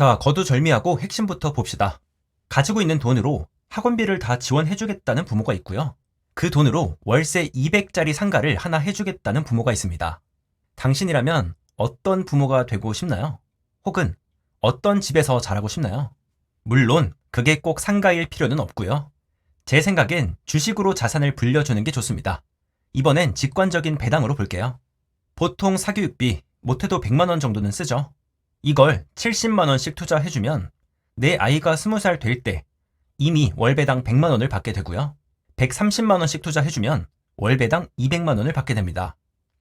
자, 거두절미하고 핵심부터 봅시다. 가지고 있는 돈으로 학원비를 다 지원해주겠다는 부모가 있고요. 그 돈으로 월세 200짜리 상가를 하나 해주겠다는 부모가 있습니다. 당신이라면 어떤 부모가 되고 싶나요? 혹은 어떤 집에서 자라고 싶나요? 물론 그게 꼭 상가일 필요는 없고요. 제 생각엔 주식으로 자산을 불려주는 게 좋습니다. 이번엔 직관적인 배당으로 볼게요. 보통 사교육비 못해도 100만 원 정도는 쓰죠. 이걸 70만 원씩 투자해주면 내 아이가 20살 될 때 이미 월배당 100만 원을 받게 되고요. 130만 원씩 투자해주면 월배당 200만 원을 받게 됩니다.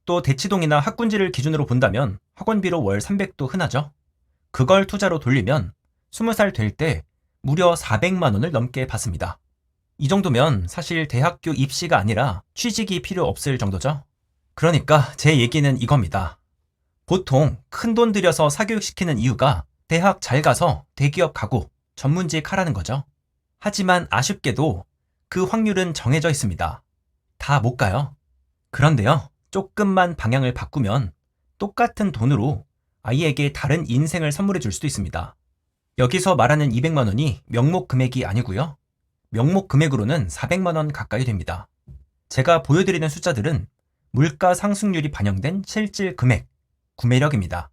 또 대치동이나 학군지를 기준으로 본다면 학원비로 월 300도 흔하죠. 그걸 투자로 돌리면 20살 될 때 무려 400만 원을 넘게 받습니다. 이 정도면 사실 대학교 입시가 아니라 취직이 필요 없을 정도죠. 그러니까 제 얘기는 이겁니다. 보통 큰돈 들여서 사교육시키는 이유가 대학 잘 가서 대기업 가고 전문직 하라는 거죠. 하지만 아쉽게도 그 확률은 정해져 있습니다. 다 못 가요. 그런데요, 조금만 방향을 바꾸면 똑같은 돈으로 아이에게 다른 인생을 선물해 줄 수도 있습니다. 여기서 말하는 200만 원이 명목 금액이 아니고요. 명목 금액으로는 400만 원 가까이 됩니다. 제가 보여드리는 숫자들은 물가 상승률이 반영된 실질 금액, 구매력입니다.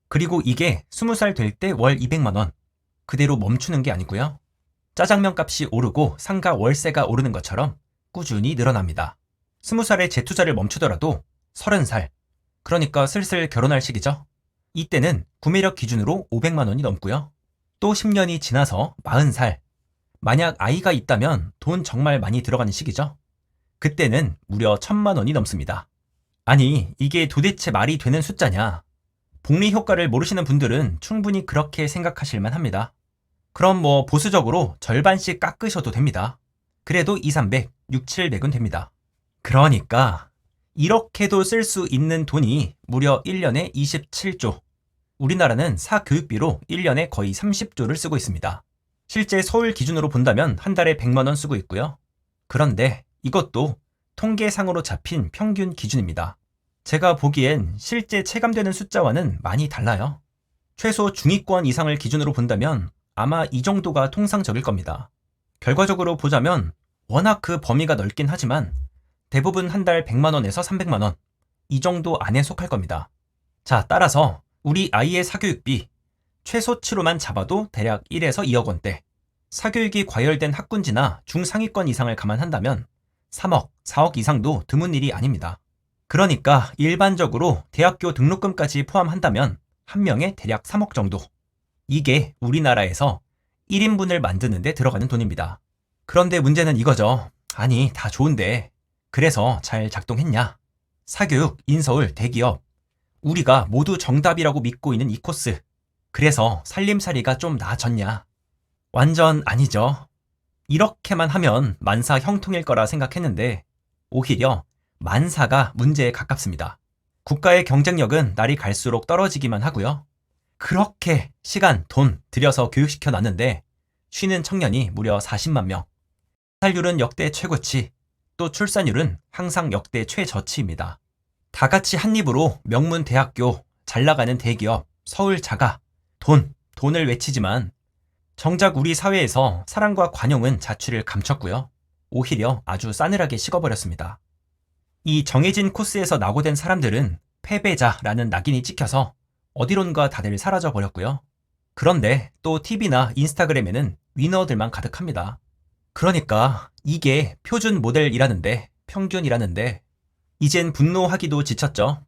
그리고 이게 20살 될 때 월 200만 원, 그대로 멈추는 게 아니고요. 짜장면 값이 오르고 상가 월세가 오르는 것처럼 꾸준히 늘어납니다. 20살에 재투자를 멈추더라도 30살, 그러니까 슬슬 결혼할 시기죠. 이때는 구매력 기준으로 500만 원이 넘고요. 또 10년이 지나서 40살, 만약 아이가 있다면 돈 정말 많이 들어가는 시기죠. 그때는 무려 1000만 원이 넘습니다. 아니, 이게 도대체 말이 되는 숫자냐? 복리 효과를 모르시는 분들은 충분히 그렇게 생각하실만 합니다. 그럼 보수적으로 절반씩 깎으셔도 됩니다. 그래도 2, 300, 6, 700은 됩니다. 그러니까 이렇게도 쓸 수 있는 돈이 무려 1년에 27조. 우리나라는 사교육비로 1년에 거의 30조를 쓰고 있습니다. 실제 서울 기준으로 본다면 한 달에 100만 원 쓰고 있고요. 그런데 이것도 통계상으로 잡힌 평균 기준입니다. 제가 보기엔 실제 체감되는 숫자와는 많이 달라요. 최소 중위권 이상을 기준으로 본다면 아마 이 정도가 통상적일 겁니다. 결과적으로 보자면 워낙 그 범위가 넓긴 하지만 대부분 한 달 100만 원에서 300만 원, 이 정도 안에 속할 겁니다. 자, 따라서 우리 아이의 사교육비 최소치로만 잡아도 대략 1에서 2억 원대, 사교육이 과열된 학군지나 중상위권 이상을 감안한다면 3억, 4억 이상도 드문 일이 아닙니다. 그러니까 일반적으로 대학교 등록금까지 포함한다면 한 명에 대략 3억 정도. 이게 우리나라에서 1인분을 만드는 데 들어가는 돈입니다. 그런데 문제는 이거죠. 아니, 다 좋은데 그래서 잘 작동했냐? 사교육, 인서울, 대기업, 우리가 모두 정답이라고 믿고 있는 이 코스, 그래서 살림살이가 좀 나아졌냐? 완전 아니죠. 이렇게만 하면 만사 형통일 거라 생각했는데 오히려 만사가 문제에 가깝습니다. 국가의 경쟁력은 날이 갈수록 떨어지기만 하고요. 그렇게 시간, 돈 들여서 교육시켜 놨는데 쉬는 청년이 무려 40만 명. 자살률은 역대 최고치, 또 출산율은 항상 역대 최저치입니다. 다 같이 한 입으로 명문 대학교, 잘 나가는 대기업, 서울 자가, 돈을 외치지만 정작 우리 사회에서 사랑과 관용은 자취를 감췄고요. 오히려 아주 싸늘하게 식어버렸습니다. 이 정해진 코스에서 낙오된 사람들은 패배자라는 낙인이 찍혀서 어디론가 다들 사라져버렸고요. 그런데 또 TV나 인스타그램에는 위너들만 가득합니다. 그러니까 이게 표준 모델이라는데, 평균이라는데 이젠 분노하기도 지쳤죠.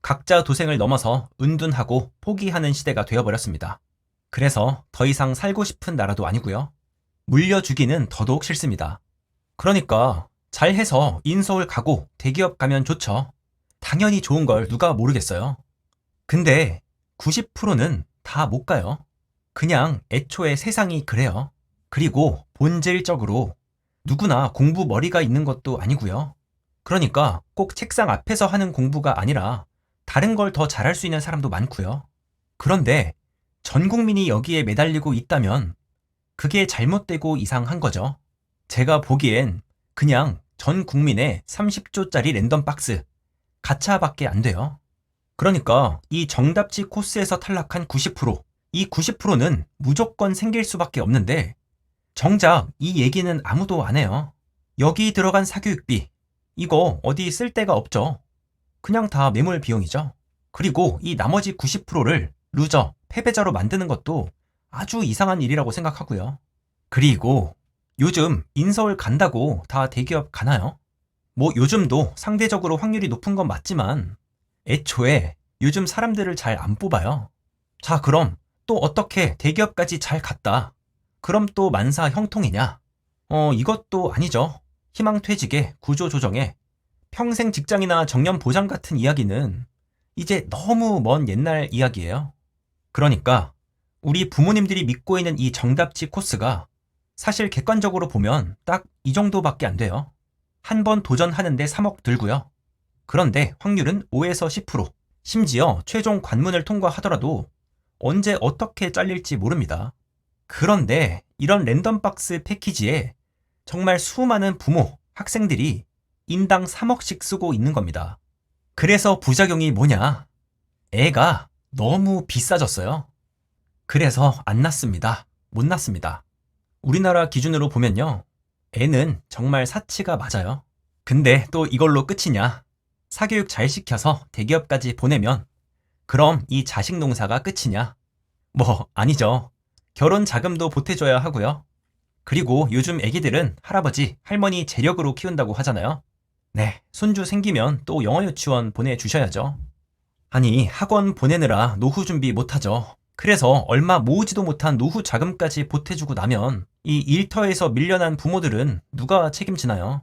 각자 도생을 넘어서 은둔하고 포기하는 시대가 되어버렸습니다. 그래서 더 이상 살고 싶은 나라도 아니고요. 물려주기는 더더욱 싫습니다. 그러니까 잘해서 인서울 가고 대기업 가면 좋죠. 당연히 좋은 걸 누가 모르겠어요. 근데 90%는 다 못 가요. 그냥 애초에 세상이 그래요. 그리고 본질적으로 누구나 공부 머리가 있는 것도 아니고요. 그러니까 꼭 책상 앞에서 하는 공부가 아니라 다른 걸 더 잘할 수 있는 사람도 많고요. 그런데 전 국민이 여기에 매달리고 있다면 그게 잘못되고 이상한 거죠. 제가 보기엔 그냥 전 국민의 30조짜리 랜덤 박스, 가차밖에 안 돼요. 그러니까 이 정답지 코스에서 탈락한 90%, 이 90%는 무조건 생길 수밖에 없는데 정작 이 얘기는 아무도 안 해요. 여기 들어간 사교육비, 이거 어디 쓸 데가 없죠. 그냥 다 매몰 비용이죠. 그리고 이 나머지 90%를 루저, 패배자로 만드는 것도 아주 이상한 일이라고 생각하고요. 그리고 요즘 인서울 간다고 다 대기업 가나요? 뭐 요즘도 상대적으로 확률이 높은 건 맞지만 애초에 요즘 사람들을 잘 안 뽑아요. 자, 그럼 또 어떻게 대기업까지 잘 갔다? 그럼 또 만사 형통이냐? 이것도 아니죠. 희망퇴직에 구조조정에 평생 직장이나 정년 보장 같은 이야기는 이제 너무 먼 옛날 이야기예요. 그러니까 우리 부모님들이 믿고 있는 이 정답지 코스가 사실 객관적으로 보면 딱 이 정도밖에 안 돼요. 한 번 도전하는데 3억 들고요. 그런데 확률은 5에서 10%, 심지어 최종 관문을 통과하더라도 언제 어떻게 잘릴지 모릅니다. 그런데 이런 랜덤박스 패키지에 정말 수많은 부모, 학생들이 인당 3억씩 쓰고 있는 겁니다. 그래서 부작용이 뭐냐? 애가 너무 비싸졌어요. 그래서 안 낳습니다. 못 낳습니다. 우리나라 기준으로 보면요. 애는 정말 사치가 맞아요. 근데 또 이걸로 끝이냐? 사교육 잘 시켜서 대기업까지 보내면 그럼 이 자식 농사가 끝이냐? 뭐 아니죠. 결혼 자금도 보태줘야 하고요. 그리고 요즘 애기들은 할아버지, 할머니 재력으로 키운다고 하잖아요. 네, 손주 생기면 또 영어 유치원 보내주셔야죠. 아니, 학원 보내느라 노후 준비 못하죠. 그래서 얼마 모으지도 못한 노후 자금까지 보태주고 나면 이 일터에서 밀려난 부모들은 누가 책임지나요?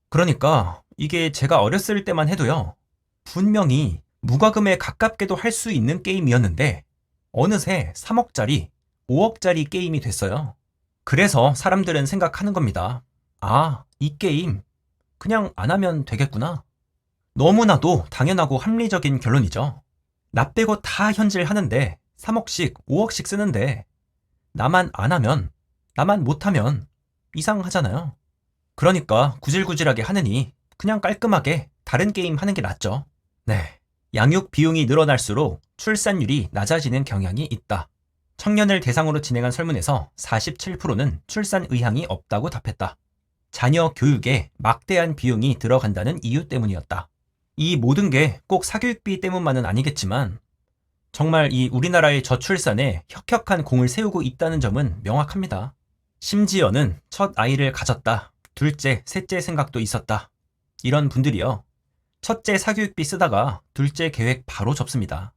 그러니까 이게 제가 어렸을 때만 해도요. 분명히 무과금에 가깝게도 할 수 있는 게임이었는데 어느새 3억짜리, 5억짜리 게임이 됐어요. 그래서 사람들은 생각하는 겁니다. 아, 이 게임 그냥 안 하면 되겠구나. 너무나도 당연하고 합리적인 결론이죠. 나 빼고 다 현질하는데 3억씩, 5억씩 쓰는데 나만 안 하면, 나만 못하면 이상하잖아요. 그러니까 구질구질하게 하느니 그냥 깔끔하게 다른 게임 하는 게 낫죠. 네. 양육 비용이 늘어날수록 출산율이 낮아지는 경향이 있다. 청년을 대상으로 진행한 설문에서 47%는 출산 의향이 없다고 답했다. 자녀 교육에 막대한 비용이 들어간다는 이유 때문이었다. 이 모든 게 꼭 사교육비 때문만은 아니겠지만 정말 이 우리나라의 저출산에 혁혁한 공을 세우고 있다는 점은 명확합니다. 심지어는 첫 아이를 가졌다, 둘째, 셋째 생각도 있었다. 이런 분들이요. 첫째 사교육비 쓰다가 둘째 계획 바로 접습니다.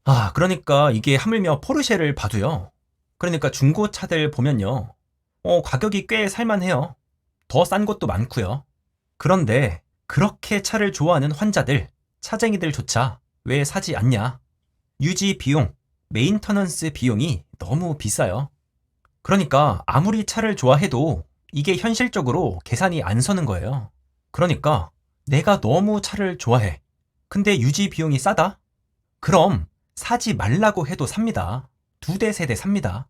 아, 그러니까 이게 하물며 포르쉐를 봐도요. 그러니까 중고차들 보면요. 가격이 꽤 살만해요. 더 싼 것도 많고요. 그런데 그렇게 차를 좋아하는 환자들, 차쟁이들조차 왜 사지 않냐? 유지 비용, 메인터넌스 비용이 너무 비싸요. 그러니까 아무리 차를 좋아해도 이게 현실적으로 계산이 안 서는 거예요. 그러니까 내가 너무 차를 좋아해. 근데 유지 비용이 싸다? 그럼 사지 말라고 해도 삽니다. 2대, 3대 삽니다.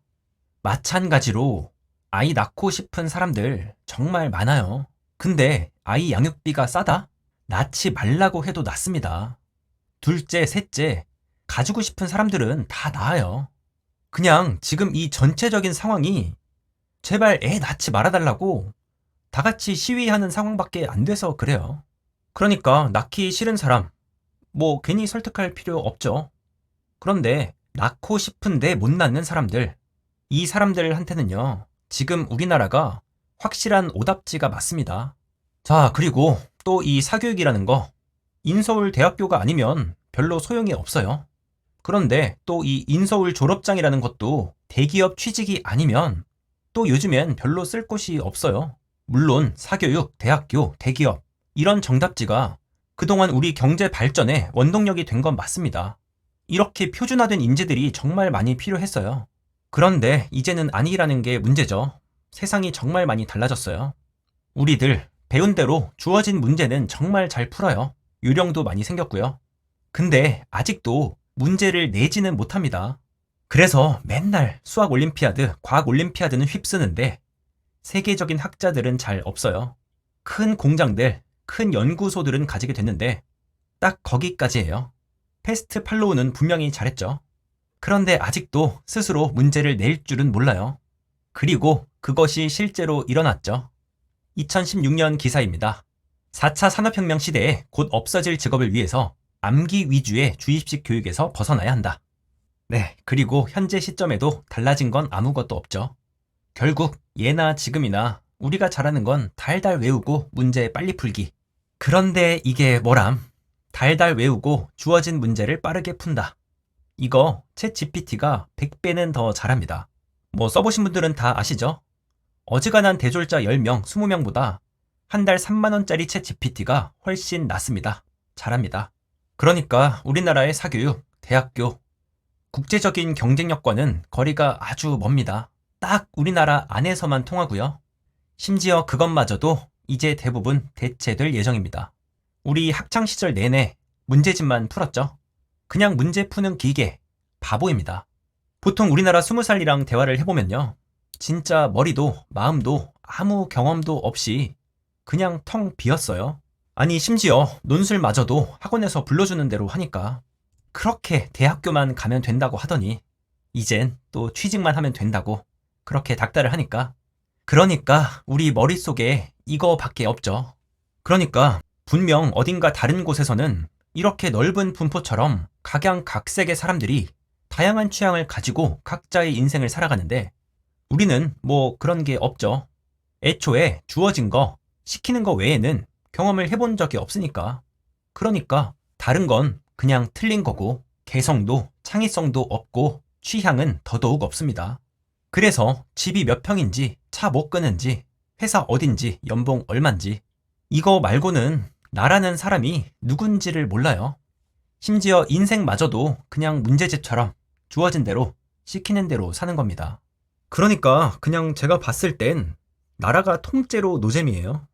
마찬가지로 아이 낳고 싶은 사람들 정말 많아요. 근데 아이 양육비가 싸다? 낳지 말라고 해도 낳습니다. 둘째, 셋째, 가지고 싶은 사람들은 다 낳아요. 그냥 지금 이 전체적인 상황이 제발 애 낳지 말아달라고 다 같이 시위하는 상황밖에 안 돼서 그래요. 그러니까 낳기 싫은 사람, 뭐 괜히 설득할 필요 없죠. 그런데 낳고 싶은데 못 낳는 사람들, 이 사람들한테는요, 지금 우리나라가 확실한 오답지가 맞습니다. 자, 그리고 또 이 사교육이라는 거, 인서울 대학교가 아니면 별로 소용이 없어요. 그런데 또 이 인서울 졸업장이라는 것도 대기업 취직이 아니면 또 요즘엔 별로 쓸 곳이 없어요. 물론 사교육, 대학교, 대기업 이런 정답지가 그동안 우리 경제 발전에 원동력이 된 건 맞습니다. 이렇게 표준화된 인재들이 정말 많이 필요했어요. 그런데 이제는 아니라는 게 문제죠. 세상이 정말 많이 달라졌어요. 우리들 배운 대로 주어진 문제는 정말 잘 풀어요. 요령도 많이 생겼고요. 근데 아직도 문제를 내지는 못합니다. 그래서 맨날 수학 올림피아드, 과학 올림피아드는 휩쓰는데 세계적인 학자들은 잘 없어요. 큰 공장들, 큰 연구소들은 가지게 됐는데 딱 거기까지예요. 패스트 팔로우는 분명히 잘했죠. 그런데 아직도 스스로 문제를 낼 줄은 몰라요. 그리고 그것이 실제로 일어났죠. 2016년 기사입니다. 4차 산업혁명 시대에 곧 없어질 직업을 위해서 암기 위주의 주입식 교육에서 벗어나야 한다. 네, 그리고 현재 시점에도 달라진 건 아무것도 없죠. 결국 예나 지금이나 우리가 잘하는 건 달달 외우고 문제 빨리 풀기. 그런데 이게 뭐람? 달달 외우고 주어진 문제를 빠르게 푼다. 이거 챗 GPT가 100배는 더 잘합니다. 뭐 써보신 분들은 다 아시죠? 어지간한 대졸자 10명, 20명보다 한 달 3만 원짜리 챗 GPT가 훨씬 낫습니다. 잘합니다. 그러니까 우리나라의 사교육, 대학교, 국제적인 경쟁력과는 거리가 아주 멉니다. 딱 우리나라 안에서만 통하고요. 심지어 그것마저도 이제 대부분 대체될 예정입니다. 우리 학창시절 내내 문제집만 풀었죠. 그냥 문제 푸는 기계, 바보입니다. 보통 우리나라 20살이랑 대화를 해보면요. 진짜 머리도 마음도 아무 경험도 없이 그냥 텅 비었어요. 아니 심지어 논술마저도 학원에서 불러주는 대로 하니까 그렇게 대학교만 가면 된다고 하더니 이젠 또 취직만 하면 된다고 그렇게 닥달을 하니까 그러니까 우리 머릿속에 이거밖에 없죠. 그러니까 분명 어딘가 다른 곳에서는 이렇게 넓은 분포처럼 각양각색의 사람들이 다양한 취향을 가지고 각자의 인생을 살아가는데 우리는 뭐 그런 게 없죠. 애초에 주어진 거, 시키는 거 외에는 경험을 해본 적이 없으니까. 그러니까 다른 건 그냥 틀린 거고 개성도 창의성도 없고 취향은 더더욱 없습니다. 그래서 집이 몇 평인지 차 뭐 끄는지 회사 어딘지 연봉 얼만지 이거 말고는 나라는 사람이 누군지를 몰라요. 심지어 인생마저도 그냥 문제집처럼 주어진 대로 시키는 대로 사는 겁니다. 그러니까 그냥 제가 봤을 땐 나라가 통째로 노잼이에요.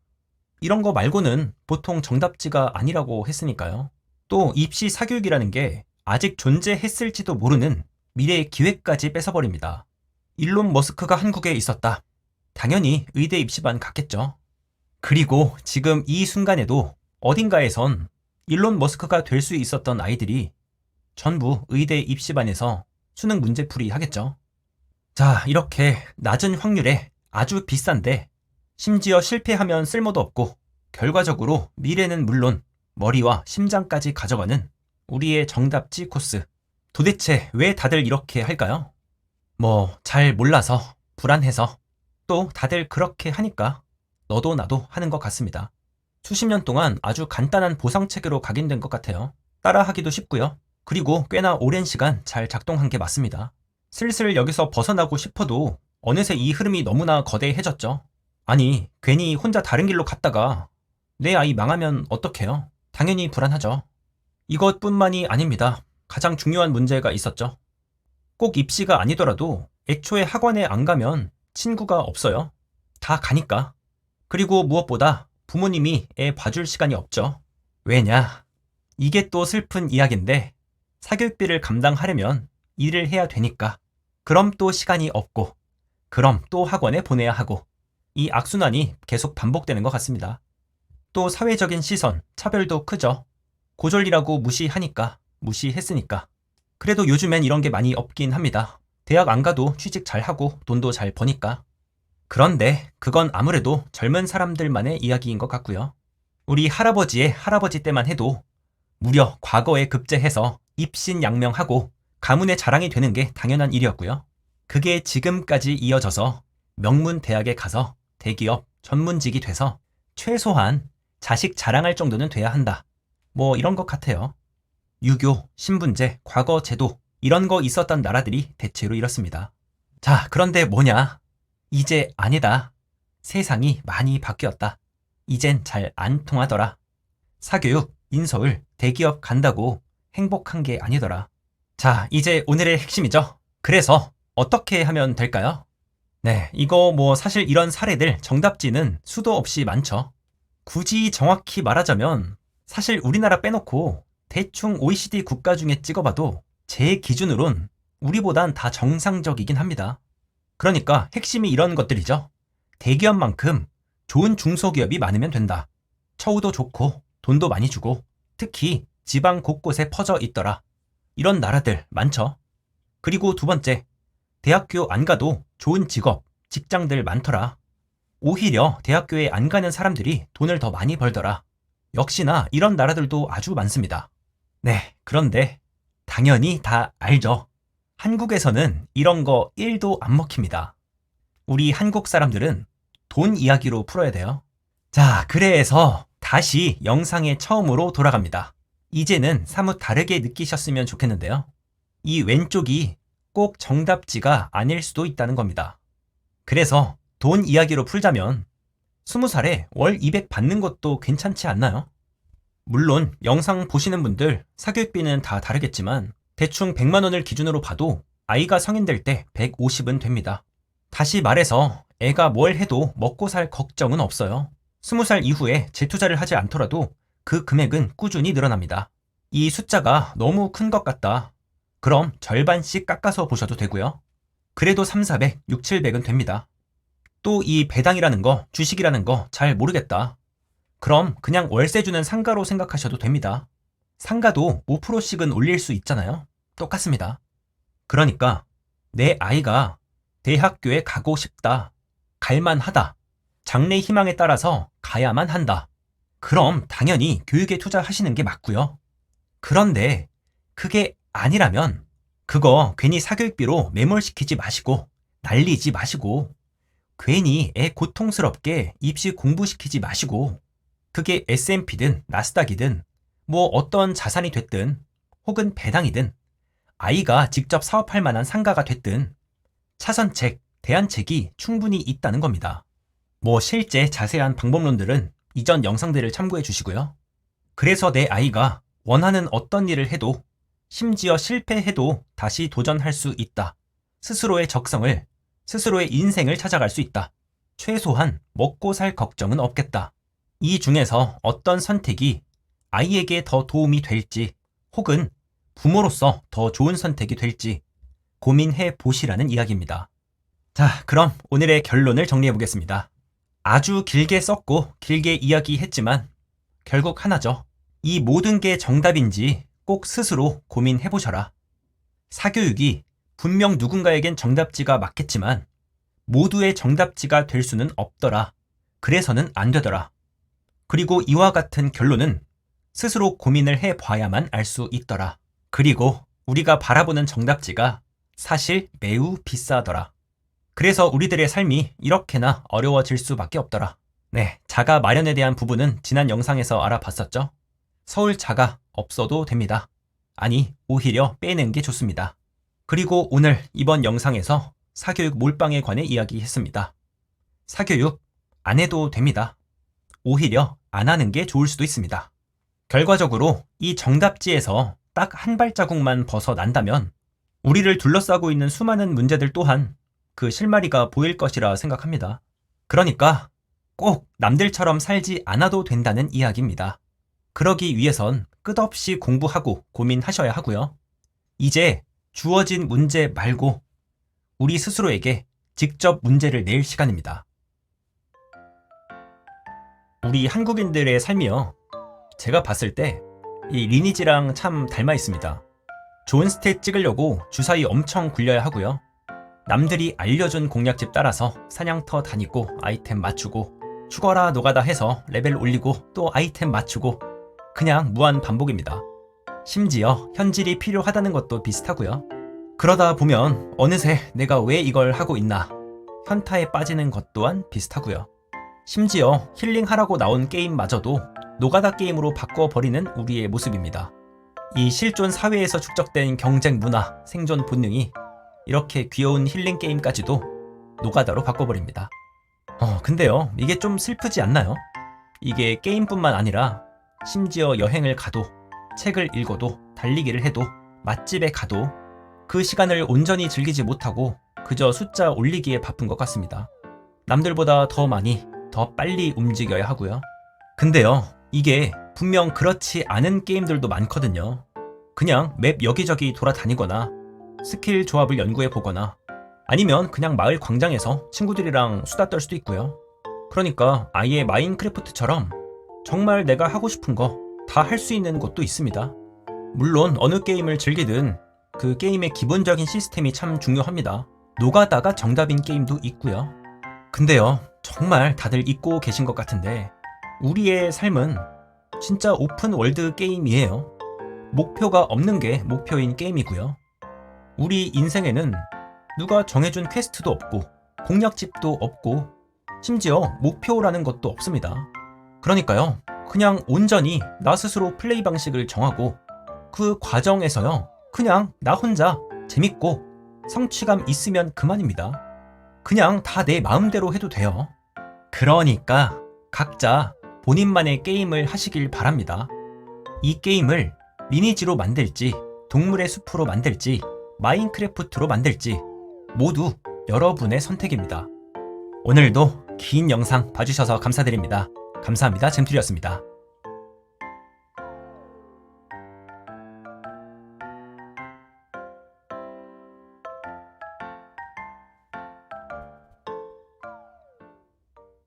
이런 거 말고는 보통 정답지가 아니라고 했으니까요. 또 입시 사교육이라는 게 아직 존재했을지도 모르는 미래의 기회까지 뺏어버립니다. 일론 머스크가 한국에 있었다. 당연히 의대 입시반 갔겠죠. 그리고 지금 이 순간에도 어딘가에선 일론 머스크가 될 수 있었던 아이들이 전부 의대 입시반에서 수능 문제풀이 하겠죠. 자, 이렇게 낮은 확률에 아주 비싼데 심지어 실패하면 쓸모도 없고 결과적으로 미래는 물론 머리와 심장까지 가져가는 우리의 정답지 코스. 도대체 왜 다들 이렇게 할까요? 뭐 잘 몰라서, 불안해서, 또 다들 그렇게 하니까 너도 나도 하는 것 같습니다. 수십 년 동안 아주 간단한 보상체계로 각인된 것 같아요. 따라하기도 쉽고요. 그리고 꽤나 오랜 시간 잘 작동한 게 맞습니다. 슬슬 여기서 벗어나고 싶어도 어느새 이 흐름이 너무나 거대해졌죠. 아니, 괜히 혼자 다른 길로 갔다가 내 아이 망하면 어떡해요? 당연히 불안하죠. 이것뿐만이 아닙니다. 가장 중요한 문제가 있었죠. 꼭 입시가 아니더라도 애초에 학원에 안 가면 친구가 없어요. 다 가니까. 그리고 무엇보다 부모님이 애 봐줄 시간이 없죠. 왜냐? 이게 또 슬픈 이야기인데 사교육비를 감당하려면 일을 해야 되니까. 그럼 또 시간이 없고 그럼 또 학원에 보내야 하고 이 악순환이 계속 반복되는 것 같습니다. 또 사회적인 시선, 차별도 크죠. 고졸이라고 무시하니까, 무시했으니까. 그래도 요즘엔 이런 게 많이 없긴 합니다. 대학 안 가도 취직 잘하고 돈도 잘 버니까. 그런데 그건 아무래도 젊은 사람들만의 이야기인 것 같고요. 우리 할아버지의 할아버지 때만 해도 무려 과거에 급제해서 입신양명하고 가문의 자랑이 되는 게 당연한 일이었고요. 그게 지금까지 이어져서 명문 대학에 가서 대기업 전문직이 돼서 최소한 자식 자랑할 정도는 돼야 한다. 뭐 이런 것 같아요. 유교, 신분제, 과거 제도 이런 거 있었던 나라들이 대체로 이렇습니다. 자, 그런데 뭐냐? 이제 아니다. 세상이 많이 바뀌었다. 이젠 잘 안 통하더라. 사교육, 인서울, 대기업 간다고 행복한 게 아니더라. 자, 이제 오늘의 핵심이죠. 그래서 어떻게 하면 될까요? 네, 이거 뭐 사실 이런 사례들 정답지는 수도 없이 많죠. 굳이 정확히 말하자면 사실 우리나라 빼놓고 대충 OECD 국가 중에 찍어봐도 제 기준으론 우리보단 다 정상적이긴 합니다. 그러니까 핵심이 이런 것들이죠. 대기업만큼 좋은 중소기업이 많으면 된다. 처우도 좋고 돈도 많이 주고 특히 지방 곳곳에 퍼져 있더라. 이런 나라들 많죠. 그리고 두 번째, 대학교 안 가도 좋은 직업, 직장들 많더라. 오히려 대학교에 안 가는 사람들이 돈을 더 많이 벌더라. 역시나 이런 나라들도 아주 많습니다. 네, 그런데 당연히 다 알죠. 한국에서는 이런 거 1도 안 먹힙니다. 우리 한국 사람들은 돈 이야기로 풀어야 돼요. 자, 그래서 다시 영상의 처음으로 돌아갑니다. 이제는 사뭇 다르게 느끼셨으면 좋겠는데요. 이 왼쪽이 꼭 정답지가 아닐 수도 있다는 겁니다. 그래서 돈 이야기로 풀자면 20살에 월 200 받는 것도 괜찮지 않나요? 물론 영상 보시는 분들 사교육비는 다 다르겠지만 대충 100만 원을 기준으로 봐도 아이가 성인 될 때 150은 됩니다. 다시 말해서 애가 뭘 해도 먹고 살 걱정은 없어요. 20살 이후에 재투자를 하지 않더라도 그 금액은 꾸준히 늘어납니다. 이 숫자가 너무 큰 것 같다. 그럼 절반씩 깎아서 보셔도 되고요. 그래도 3, 400, 6, 700은 됩니다. 또 이 배당이라는 거, 주식이라는 거 잘 모르겠다. 그럼 그냥 월세 주는 상가로 생각하셔도 됩니다. 상가도 5%씩은 올릴 수 있잖아요. 똑같습니다. 그러니까 내 아이가 대학교에 가고 싶다, 갈만하다, 장래 희망에 따라서 가야만 한다. 그럼 당연히 교육에 투자하시는 게 맞고요. 그런데 그게 아니라면 그거 괜히 사교육비로 매몰시키지 마시고 날리지 마시고 괜히 애 고통스럽게 입시 공부시키지 마시고 그게 S&P든 나스닥이든 뭐 어떤 자산이 됐든 혹은 배당이든 아이가 직접 사업할 만한 상가가 됐든 차선책, 대안책이 충분히 있다는 겁니다. 뭐 실제 자세한 방법론들은 이전 영상들을 참고해 주시고요. 그래서 내 아이가 원하는 어떤 일을 해도 심지어 실패해도 다시 도전할 수 있다. 스스로의 적성을, 스스로의 인생을 찾아갈 수 있다. 최소한 먹고 살 걱정은 없겠다. 이 중에서 어떤 선택이 아이에게 더 도움이 될지 혹은 부모로서 더 좋은 선택이 될지 고민해 보시라는 이야기입니다. 자, 그럼 오늘의 결론을 정리해 보겠습니다. 아주 길게 썼고 길게 이야기했지만 결국 하나죠. 이 모든 게 정답인지 꼭 스스로 고민해 보셔라. 사교육이 분명 누군가에겐 정답지가 맞겠지만 모두의 정답지가 될 수는 없더라. 그래서는 안 되더라. 그리고 이와 같은 결론은 스스로 고민을 해봐야만 알 수 있더라. 그리고 우리가 바라보는 정답지가 사실 매우 비싸더라. 그래서 우리들의 삶이 이렇게나 어려워질 수밖에 없더라. 네, 자가 마련에 대한 부분은 지난 영상에서 알아봤었죠? 서울 자가 없어도 됩니다. 아니, 오히려 빼는 게 좋습니다. 그리고 오늘 이번 영상에서 사교육 몰빵에 관해 이야기했습니다. 사교육 안 해도 됩니다. 오히려 안 하는 게 좋을 수도 있습니다. 결과적으로 이 정답지에서 딱 한 발자국만 벗어난다면 우리를 둘러싸고 있는 수많은 문제들 또한 그 실마리가 보일 것이라 생각합니다. 그러니까 꼭 남들처럼 살지 않아도 된다는 이야기입니다. 그러기 위해선 끝없이 공부하고 고민하셔야 하고요. 이제 주어진 문제 말고 우리 스스로에게 직접 문제를 낼 시간입니다. 우리 한국인들의 삶이요. 제가 봤을 때 이 리니지랑 참 닮아 있습니다. 좋은 스탯 찍으려고 주사위 엄청 굴려야 하고요. 남들이 알려준 공략집 따라서 사냥터 다니고 아이템 맞추고 죽어라 노가다 해서 레벨 올리고 또 아이템 맞추고 그냥 무한 반복입니다. 심지어 현질이 필요하다는 것도 비슷하고요. 그러다 보면 어느새 내가 왜 이걸 하고 있나 현타에 빠지는 것 또한 비슷하고요. 심지어 힐링하라고 나온 게임마저도 노가다 게임으로 바꿔버리는 우리의 모습입니다. 이 실존 사회에서 축적된 경쟁 문화, 생존 본능이 이렇게 귀여운 힐링 게임까지도 노가다로 바꿔버립니다. 근데요, 이게 좀 슬프지 않나요? 이게 게임뿐만 아니라 심지어 여행을 가도, 책을 읽어도, 달리기를 해도, 맛집에 가도 그 시간을 온전히 즐기지 못하고 그저 숫자 올리기에 바쁜 것 같습니다. 남들보다 더 많이, 더 빨리 움직여야 하고요. 근데요, 이게 분명 그렇지 않은 게임들도 많거든요. 그냥 맵 여기저기 돌아다니거나 스킬 조합을 연구해 보거나 아니면 그냥 마을 광장에서 친구들이랑 수다 떨 수도 있고요. 그러니까 아예 마인크래프트처럼 정말 내가 하고 싶은 거 다 할 수 있는 곳도 있습니다. 물론 어느 게임을 즐기든 그 게임의 기본적인 시스템이 참 중요합니다. 노가다가 정답인 게임도 있고요. 근데요, 정말 다들 잊고 계신 것 같은데 우리의 삶은 진짜 오픈 월드 게임이에요. 목표가 없는 게 목표인 게임이고요. 우리 인생에는 누가 정해준 퀘스트도 없고 공략집도 없고 심지어 목표라는 것도 없습니다. 그러니까요, 그냥 온전히 나 스스로 플레이 방식을 정하고 그 과정에서요, 그냥 나 혼자 재밌고 성취감 있으면 그만입니다. 그냥 다 내 마음대로 해도 돼요. 그러니까 각자 본인만의 게임을 하시길 바랍니다. 이 게임을 리니지로 만들지, 동물의 숲으로 만들지, 마인크래프트로 만들지 모두 여러분의 선택입니다. 오늘도 긴 영상 봐주셔서 감사드립니다. 감사합니다. 잼툴이었습니다.